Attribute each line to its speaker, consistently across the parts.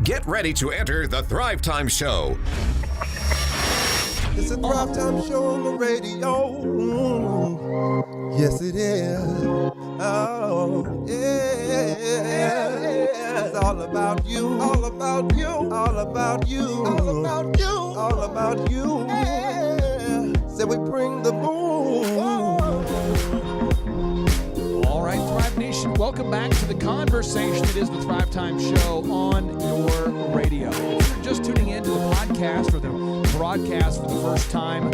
Speaker 1: Get ready to enter the Thrive Time Show.
Speaker 2: It's a Thrive Time Show on the radio. Yes, it is. Oh, yeah. It's all about you. All about you. All about you. All about you. All about you. Yeah. So we bring the boom.
Speaker 3: All right, Thrive Nation, welcome back to the conversation. It is the Thrive Time Show on your radio. If you're just tuning in to the podcast or the broadcast for the first time,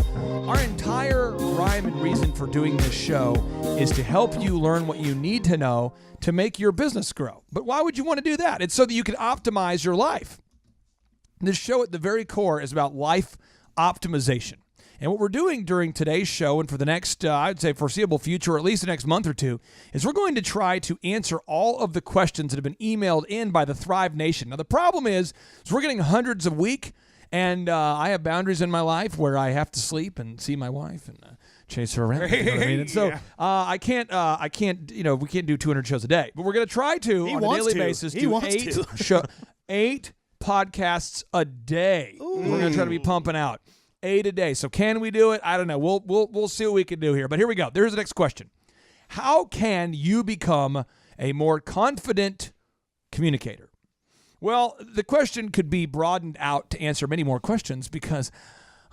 Speaker 3: our entire rhyme and reason for doing this show is to help you learn what you need to know to make your business grow. But why would you want to do that? It's so that you can optimize your life. This show at the very core is about life optimization. And what we're doing during today's show and for the next, I'd say, foreseeable future, or at least the next month or two, is we're going to try to answer all of the questions that have been emailed in by the Thrive Nation. Now, the problem is we're getting hundreds a week, and I have boundaries in my life where I have to sleep and see my wife and chase her around. You know what I mean? And so I can't, we can't do 200 shows a day. But we're going to try to, on a daily basis, do 8 podcasts a day. Ooh. We're going to try to be pumping out 8 a day. So can we do it? I don't know. We'll see what we can do here. But here we go. There's the next question. How can you become a more confident communicator? Well, the question could be broadened out to answer many more questions because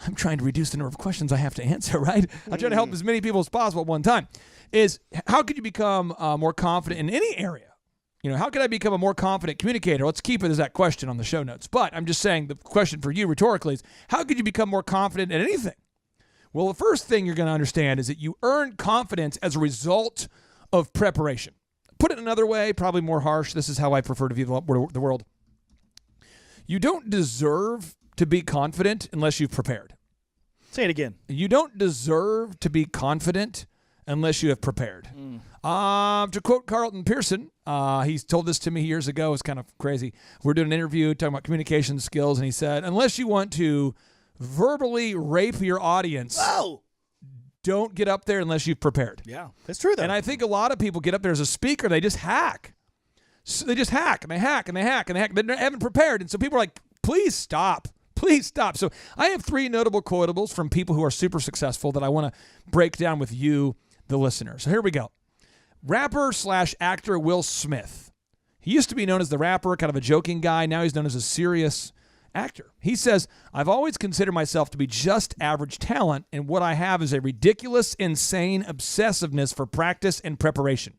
Speaker 3: I'm trying to reduce the number of questions I have to answer, right? I'm trying to help as many people as possible at one time. Is how could you become more confident in any area? You know, how can I become a more confident communicator? Let's keep it as that question on the show notes. But I'm just saying the question for you rhetorically is, how could you become more confident in anything? Well, the first thing you're going to understand is that you earn confidence as a result of preparation. Put it another way, probably more harsh. This is how I prefer to view the world. You don't deserve to be confident unless you've prepared.
Speaker 4: Say it again.
Speaker 3: You don't deserve to be confident unless you have prepared. To quote Carlton Pearson, he's told this to me years ago. It's kind of crazy. We're doing an interview talking about communication skills, and he said, unless you want to verbally rape your audience, don't get up there unless you've prepared.
Speaker 4: Yeah, that's true, though.
Speaker 3: And I think a lot of people get up there as a speaker, they just hack. So they just hack, and they hack, and they hack, and they hack. They haven't prepared, and so people are like, please stop. Please stop. So I have 3 notable quotables from people who are super successful that I want to break down with you, the listener. So here we go. Rapper/actor Will Smith. He used to be known as the rapper, kind of a joking guy. Now he's known as a serious actor. He says, I've always considered myself to be just average talent, and what I have is a ridiculous, insane obsessiveness for practice and preparation.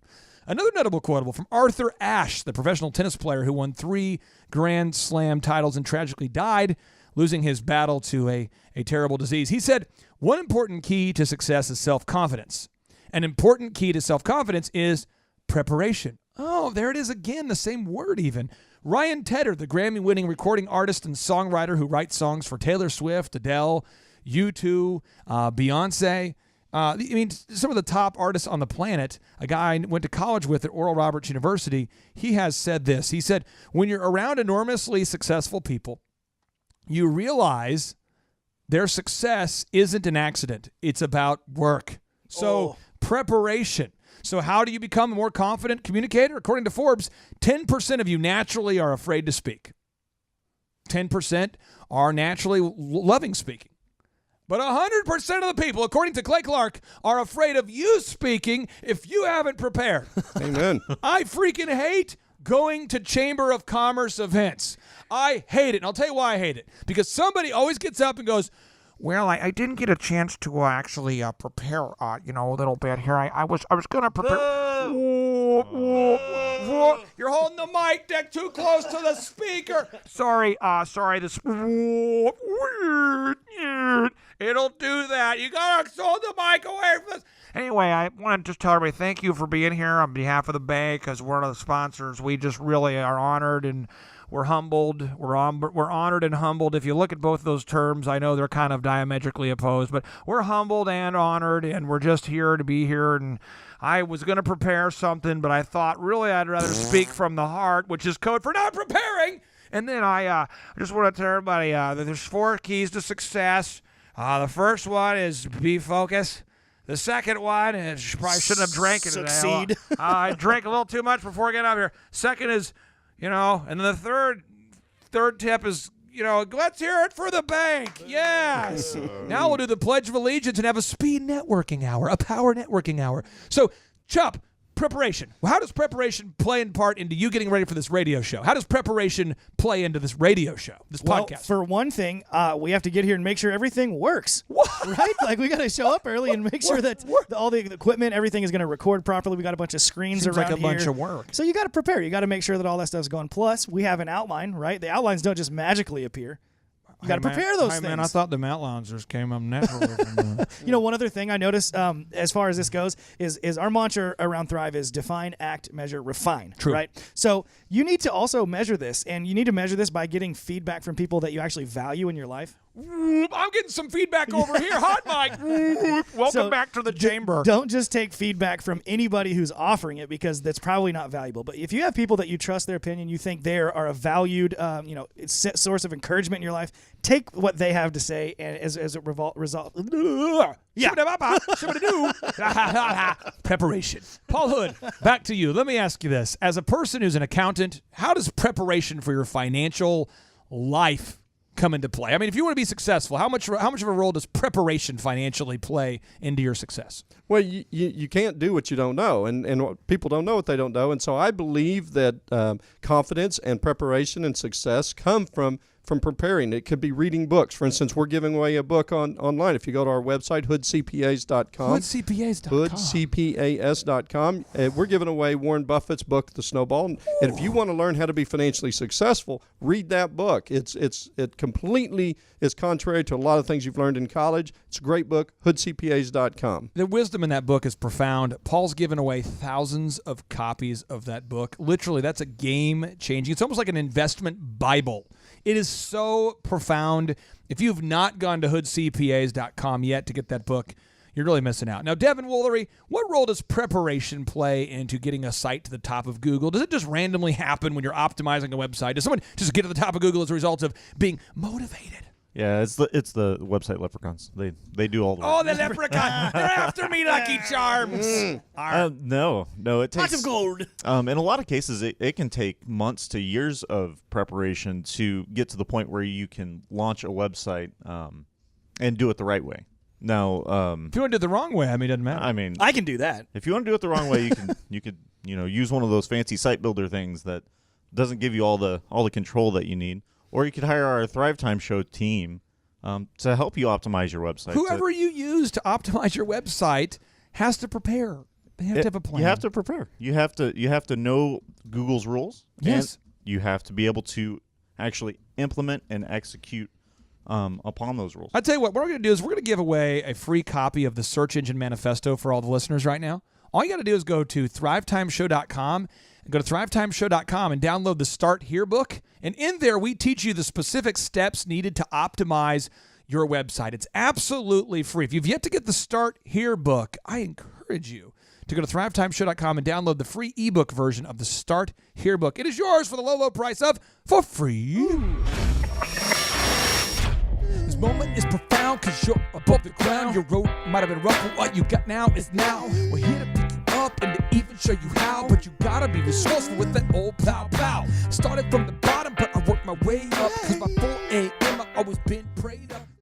Speaker 3: Another notable quotable from Arthur Ashe, the professional tennis player who won 3 Grand Slam titles and tragically died, losing his battle to a terrible disease. He said, one important key to success is self-confidence. An important key to self-confidence is preparation. Oh, there it is again, the same word even. Ryan Tedder, the Grammy-winning recording artist and songwriter who writes songs for Taylor Swift, Adele, U2, Beyonce. Some of the top artists on the planet, a guy I went to college with at Oral Roberts University, he has said this. He said, when you're around enormously successful people, you realize their success isn't an accident. It's about work. So preparation. So how do you become a more confident communicator? According to Forbes, 10% of you naturally are afraid to speak. 10% are naturally loving speaking. But 100% of the people, according to Clay Clark, are afraid of you speaking if you haven't prepared.
Speaker 2: Amen.
Speaker 3: I freaking hate going to Chamber of Commerce events. I hate it. And I'll tell you why I hate it. Because somebody always gets up and goes, well, I didn't get a chance to actually prepare, a little bit here. I was going to prepare. You're holding the mic deck too close to the speaker. Sorry. This. It'll do that. You got to hold the mic away from this. Anyway, I want to just tell everybody thank you for being here on behalf of the Bay because we're one of the sponsors. We just really are honored and we're humbled. We're honored and humbled. If you look at both those terms, I know they're kind of diametrically opposed, but we're humbled and honored, and we're just here to be here. And I was going to prepare something, but I thought really I'd rather speak from the heart, which is code for not preparing. And then I just want to tell everybody that there's 4 keys to success. The first one is be focused. The second one is probably shouldn't have drank it today. third tip is, let's hear it for the bank. Yes. Now we'll do the Pledge of Allegiance and have a speed networking hour, a power networking hour. So, Chup, preparation. Well, how does preparation play in part into you getting ready for this radio show? How does preparation play into this radio show, this podcast?
Speaker 4: For one thing, we have to get here and make sure everything works.
Speaker 3: What?
Speaker 4: Right? Like, we got to show up early and make sure that all the equipment, everything is going to record properly. We got a bunch of screens
Speaker 3: Seems
Speaker 4: around
Speaker 3: like a
Speaker 4: here.
Speaker 3: bunch of work.
Speaker 4: So you got to prepare. You got to make sure that all that stuff's going. Plus, we have an outline, right? The outlines don't just magically appear. You got to prepare those things.
Speaker 3: Man, I thought the outlines just came up naturally.
Speaker 4: One other thing I noticed as far as this goes is our mantra around Thrive is define, act, measure, refine.
Speaker 3: True.
Speaker 4: Right? So you need to also measure this, and you need to measure this by getting feedback from people that you actually value in your life.
Speaker 3: I'm getting some feedback over here. Hot mic. Welcome back to the chamber.
Speaker 4: Don't just take feedback from anybody who's offering it, because that's probably not valuable. But if you have people that you trust their opinion, you think they are a valued source of encouragement in your life, take what they have to say and as a result.
Speaker 3: Preparation. Paul Hood, back to you. Let me ask you this. As a person who's an accountant, how does preparation for your financial life come into play? I mean, if you want to be successful, how much of a role does preparation financially play into your success?
Speaker 5: Well, you can't do what you don't know, and what people don't know what they don't know. And so I believe that confidence and preparation and success come from preparing. It could be reading books. For instance, we're giving away a book online. If you go to our website, hoodcpas.com. hoodcpas.com. We're giving away Warren Buffett's book, The Snowball. And if you want to learn how to be financially successful, read that book. It completely is contrary to a lot of things you've learned in college. It's a great book, hoodcpas.com.
Speaker 3: The wisdom in that book is profound. Paul's given away thousands of copies of that book. Literally, that's a game-changing. It's almost like an investment Bible. It is so profound. If you've not gone to hoodcpas.com yet to get that book, you're really missing out. Now, Devin Woolery, what role does preparation play into getting a site to the top of Google? Does it just randomly happen when you're optimizing a website? Does someone just get to the top of Google as a result of being motivated?
Speaker 6: Yeah, it's the website leprechauns. They do all the work.
Speaker 3: Oh, the leprechaun! They're after me, Lucky Charms.
Speaker 6: No, it takes
Speaker 4: Lots of gold.
Speaker 6: In a lot of cases, it can take months to years of preparation to get to the point where you can launch a website and do it the right way. Now,
Speaker 3: if you want to do it the wrong way, it doesn't matter.
Speaker 6: I mean,
Speaker 4: I can do that.
Speaker 6: if you want to do it the wrong way, you could use one of those fancy site builder things that doesn't give you all the control that you need. Or you could hire our Thrive Time Show team to help you optimize your website.
Speaker 3: Whoever you use to optimize your website has to prepare. They have to have a plan.
Speaker 6: You have to prepare. You have to know Google's rules.
Speaker 3: Yes.
Speaker 6: And you have to be able to actually implement and execute upon those rules.
Speaker 3: I'll tell you what we're going to do is we're going to give away a free copy of the Search Engine Manifesto for all the listeners right now. All you got to do is go to thrivetimeshow.com and go to thrivetimeshow.com and download the Start Here book. And in there, we teach you the specific steps needed to optimize your website. It's absolutely free. If you've yet to get the Start Here book, I encourage you to go to thrivetimeshow.com and download the free ebook version of the Start Here book. It is yours for the low, low price of for free. This moment is profound because you're above the ground. Your road might have been rough, but what you got now is now. We're here to pick you up and to even show you how, but you gotta be resourceful with that old pow. Started from the bottom, but I worked my way up because by 4 a.m. I've always been prayed up.